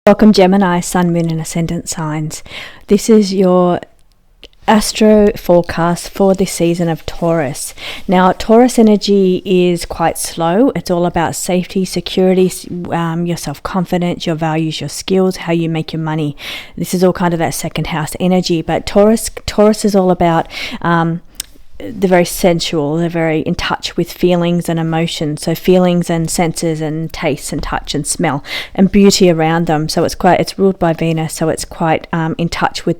Welcome Gemini, Sun, Moon and Ascendant signs. This is your astro forecast for this season of Taurus. Now, Taurus energy is quite slow. It's all about safety, security, your self-confidence, your values, your skills, how you make your money. This is all kind of that second house energy, but Taurus is all about they're very sensual, they're very in touch with feelings and emotions, so feelings and senses and taste and touch and smell and beauty around them. So it's ruled by Venus, so it's quite in touch with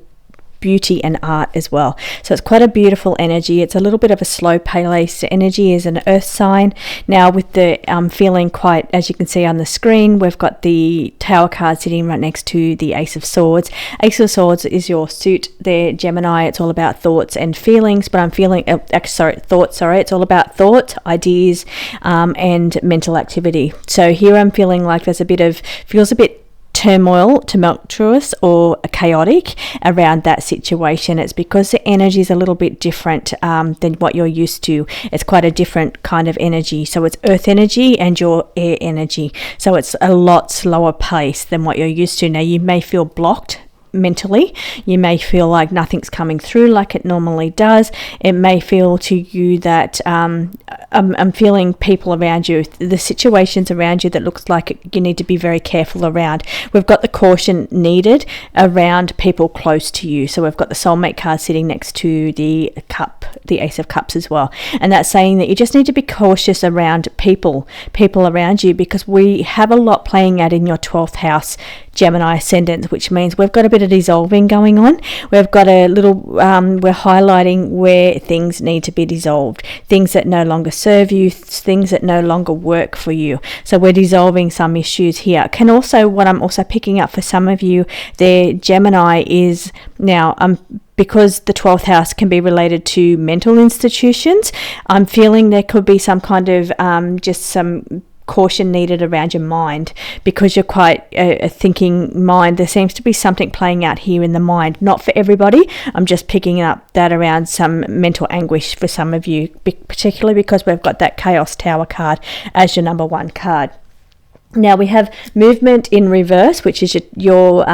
beauty and art as well. So it's quite a beautiful energy. It's a little bit of a slow pace energy, is an earth sign. Now with the feeling quite, as you can see on the screen, we've got the Tower card sitting right next to the Ace of Swords. Ace of Swords is your suit there, Gemini. It's all about thoughts and feelings, but I'm feeling thoughts. It's all about thought, ideas, and mental activity. So here I'm feeling like there's feels a bit tumultuous or chaotic around that situation. It's because the energy is a little bit different than what you're used to. It's quite a different kind of energy. So it's earth energy and your air energy. So it's a lot slower pace than what you're used to. Now you may feel blocked mentally. You may feel like nothing's coming through like it normally does. It may feel to you that I'm feeling people around you, the situations around you that looks like you need to be very careful around. We've got the caution needed around people close to you. So we've got the soulmate card sitting next to the Ace of Cups as well. And that's saying that you just need to be cautious around people around you, because we have a lot playing out in your 12th house Gemini ascendant, which means we've got a bit of dissolving going on. We've got a little, we're highlighting where things need to be dissolved, things that no longer serve you, things that no longer work for you. So we're dissolving some issues here. What I'm also picking up for some of you there, Gemini, is now, because the 12th house can be related to mental institutions, I'm feeling there could be some kind of just some caution needed around your mind, because you're quite a thinking mind. There seems to be something playing out here in the mind, not for everybody. I'm just picking up that around some mental anguish for some of you, particularly because we've got that Chaos Tower card as your number one card. Now we have movement in reverse, which is your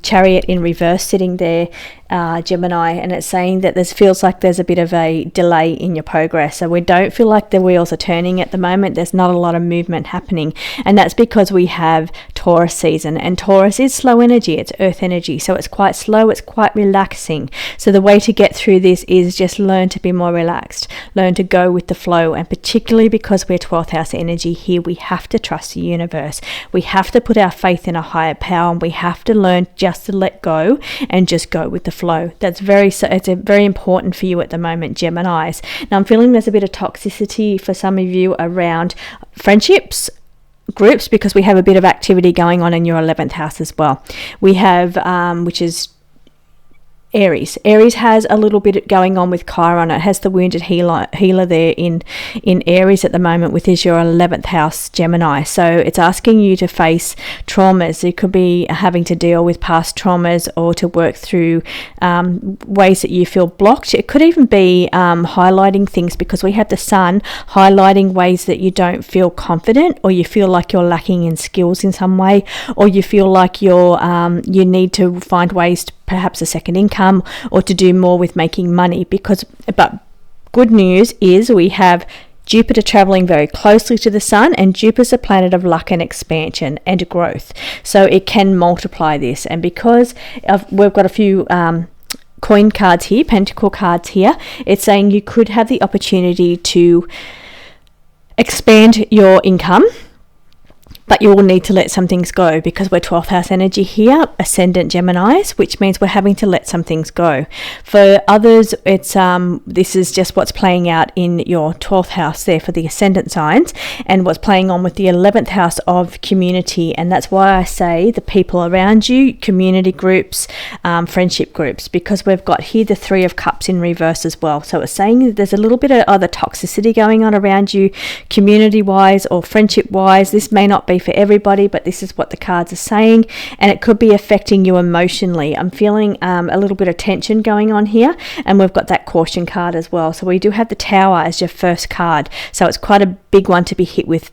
Chariot in reverse sitting there, Gemini, and it's saying that feels like there's a bit of a delay in your progress. So we don't feel like the wheels are turning at the moment. There's not a lot of movement happening, and that's because we have Taurus season, and Taurus is slow energy. It's earth energy, so it's quite slow, it's quite relaxing. So the way to get through this is just learn to be more relaxed, learn to go with the flow, and particularly because we're 12th house energy here, we have to trust the universe. We have to put our faith in a higher power, and we have to learn just to let go and just go with the flow. It's very important for you at the moment, Geminis. Now I'm feeling there's a bit of toxicity for some of you around friendships, groups, because we have a bit of activity going on in your 11th house as well. We have which is Aries. Aries has a little bit going on with Chiron. It has the wounded healer there in Aries at the moment, with your 11th house Gemini. So it's asking you to face traumas. You could be having to deal with past traumas, or to work through ways that you feel blocked. It could even be highlighting things, because we have the Sun highlighting ways that you don't feel confident, or you feel like you're lacking in skills in some way, or you feel like you need to find ways to perhaps a second income, or to do more with making money. But good news is we have Jupiter traveling very closely to the Sun, and Jupiter's a planet of luck and expansion and growth, so it can multiply this. And because we've got a few coin cards here, pentacle cards here, it's saying you could have the opportunity to expand your income, but you will need to let some things go, because we're 12th house energy here, ascendant Geminis, which means we're having to let some things go. For others, it's this is just what's playing out in your 12th house there for the ascendant signs, and what's playing on with the 11th house of community. And that's why I say the people around you, community groups, friendship groups, because we've got here the Three of Cups in reverse as well. So it's saying that there's a little bit of other toxicity going on around you, community wise or friendship wise. This may not be for everybody, but this is what the cards are saying, and it could be affecting you emotionally. I'm feeling a little bit of tension going on here, and we've got that caution card as well. So we do have the Tower as your first card, so it's quite a big one to be hit with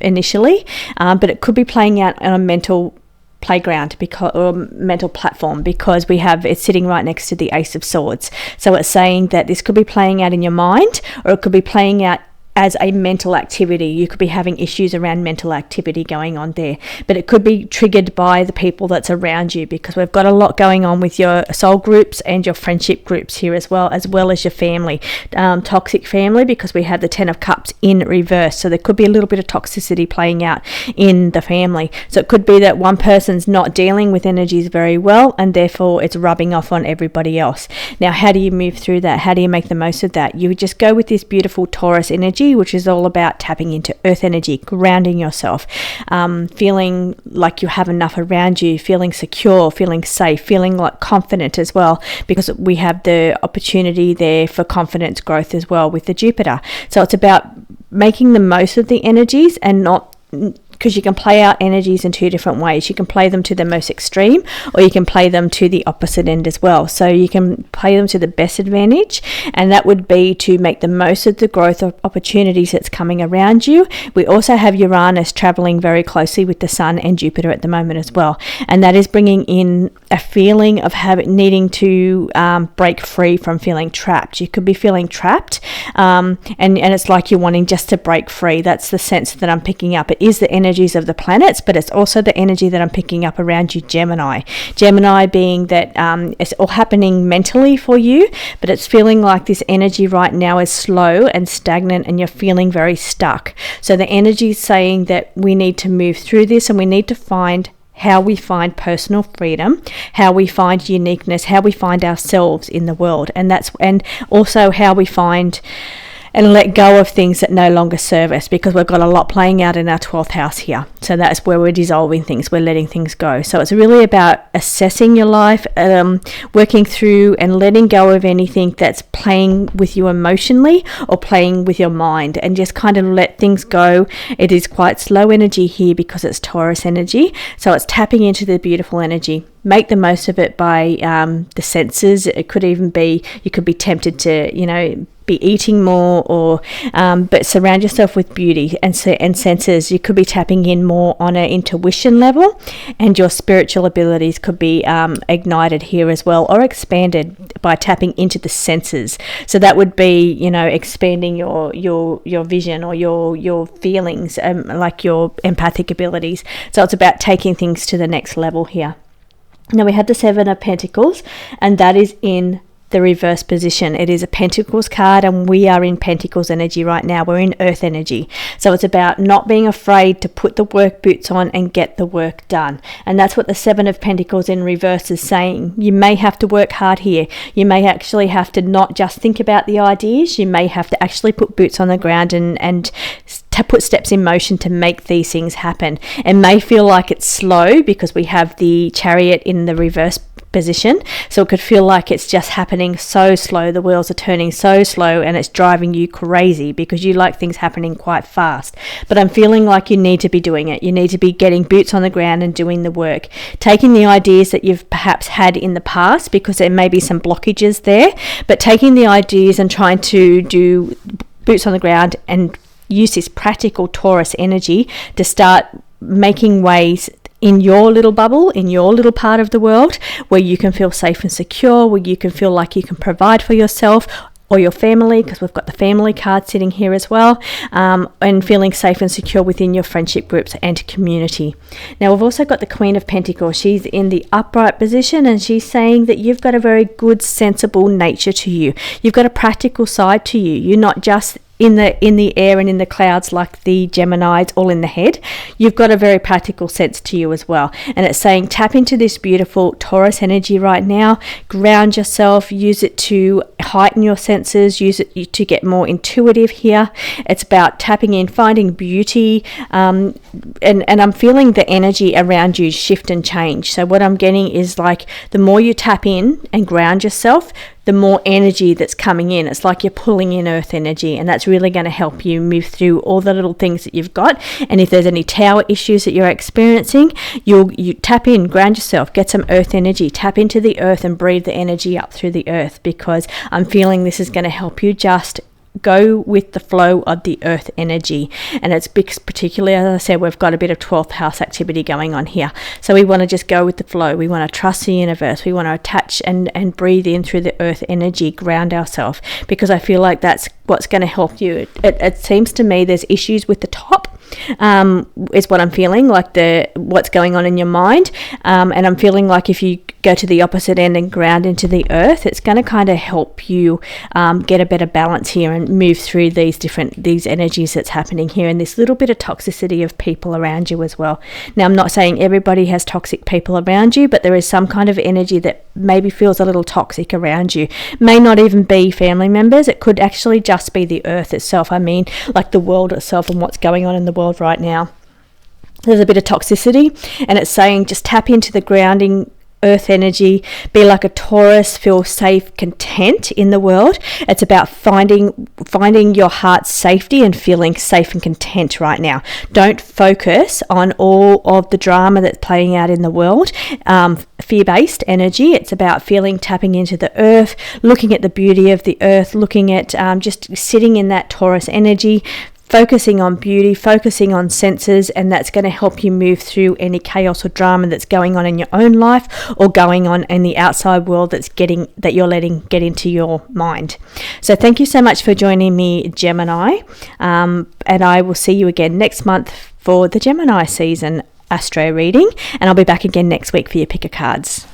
initially, but it could be playing out on a mental playground or mental platform, because it's sitting right next to the Ace of Swords. So it's saying that this could be playing out in your mind, or it could be playing out as a mental activity. You could be having issues around mental activity going on there, but it could be triggered by the people that's around you, because we've got a lot going on with your soul groups and your friendship groups here as well as your family, toxic family, because we have the 10 of Cups in reverse. So there could be a little bit of toxicity playing out in the family. So it could be that one person's not dealing with energies very well, and therefore it's rubbing off on everybody else. Now, how do you move through that? How do you make the most of that? You just go with this beautiful Taurus energy, which is all about tapping into earth energy, grounding yourself, feeling like you have enough around you, feeling secure, feeling safe, feeling like confident as well, because we have the opportunity there for confidence growth as well with the Jupiter. So it's about making the most of the energies, and not, because you can play out energies in two different ways. You can play them to the most extreme, or you can play them to the opposite end as well. So you can play them to the best advantage, and that would be to make the most of the growth of opportunities that's coming around you. We also have Uranus traveling very closely with the Sun and Jupiter at the moment as well, and that is bringing in a feeling of needing to break free from feeling trapped. You could be feeling trapped, and it's like you're wanting just to break free. That's the sense that I'm picking up. It is the energies of the planets, but it's also the energy that I'm picking up around you, Gemini. Gemini being that it's all happening mentally for you, but it's feeling like this energy right now is slow and stagnant, and you're feeling very stuck. So the energy is saying that we need to move through this, and we need to find how we find personal freedom, how we find uniqueness, how we find ourselves in the world, and also how we find and let go of things that no longer serve us, because we've got a lot playing out in our 12th house here. So that's where we're dissolving things, we're letting things go. So it's really about assessing your life, working through and letting go of anything that's playing with you emotionally or playing with your mind, and just kind of let things go. It is quite slow energy here because it's Taurus energy, so it's tapping into the beautiful energy. Make the most of it by the senses. It could even be, you could be tempted to, be eating more, or but surround yourself with beauty and senses. You could be tapping in more on an intuition level, and your spiritual abilities could be ignited here as well, or expanded by tapping into the senses. So that would be, expanding your vision, or your feelings, like your empathic abilities. So it's about taking things to the next level here. Now we had the 7 of Pentacles, and that is in the reverse position. It is a Pentacles card, and we are in Pentacles energy right now. We're in Earth energy. So it's about not being afraid to put the work boots on and get the work done. And that's what the 7 of Pentacles in reverse is saying. You may have to work hard here. You may actually have to not just think about the ideas. You may have to actually put boots on the ground and to put steps in motion to make these things happen. It may feel like it's slow because we have the Chariot in the reverse position, so it could feel like it's just happening so slow, the wheels are turning so slow, and it's driving you crazy because you like things happening quite fast. But I'm feeling like you need to be doing it. You need to be getting boots on the ground and doing the work, taking the ideas that you've perhaps had in the past, because there may be some blockages there, but taking the ideas and trying to do boots on the ground and use this practical Taurus energy to start making ways in your little bubble, in your little part of the world, where you can feel safe and secure, where you can feel like you can provide for yourself or your family, because we've got the family card sitting here as well, and feeling safe and secure within your friendship groups and community. Now we've also got the Queen of Pentacles. She's in the upright position, and she's saying that you've got a very good, sensible nature to you. You've got a practical side to you. You're not just in the air and in the clouds like the Geminis, all in the head. You've got a very practical sense to you as well. And it's saying tap into this beautiful Taurus energy right now, ground yourself, use it to heighten your senses, use it to get more intuitive here. It's about tapping in, finding beauty, and I'm feeling the energy around you shift and change. So what I'm getting is like the more you tap in and ground yourself, the more energy that's coming in. It's like you're pulling in earth energy, and that's really going to help you move through all the little things that you've got. And if there's any tower issues that you're experiencing, you tap in, ground yourself, get some earth energy, tap into the earth and breathe the energy up through the earth, because I'm feeling this is going to help you just go with the flow of the earth energy. And it's because, particularly, as I said, we've got a bit of 12th house activity going on here. So we want to just go with the flow. We want to trust the universe. We want to attach and breathe in through the earth energy, ground ourselves, because I feel like that's what's going to help you. It seems to me there's issues with the top, is what I'm feeling, like what's going on in your mind, and I'm feeling like if you go to the opposite end and ground into the earth, it's going to kind of help you get a better balance here and move through these energies that's happening here, and this little bit of toxicity of people around you as well. Now, I'm not saying everybody has toxic people around you, but there is some kind of energy that maybe feels a little toxic around you. May not even be family members. It could actually just be the earth itself. I mean, like the world itself and what's going on in the world right now. There's a bit of toxicity, and it's saying just tap into the grounding earth energy, be like a Taurus, feel safe, content in the world. It's about finding your heart's safety and feeling safe and content right now. Don't focus on all of the drama that's playing out in the world, fear-based energy. It's about tapping into the earth, looking at the beauty of the earth, looking at just sitting in that Taurus energy, focusing on beauty, focusing on senses, and that's going to help you move through any chaos or drama that's going on in your own life or going on in the outside world that you're letting get into your mind. So thank you so much for joining me, Gemini, and I will see you again next month for the Gemini season astro reading, and I'll be back again next week for your pick of cards.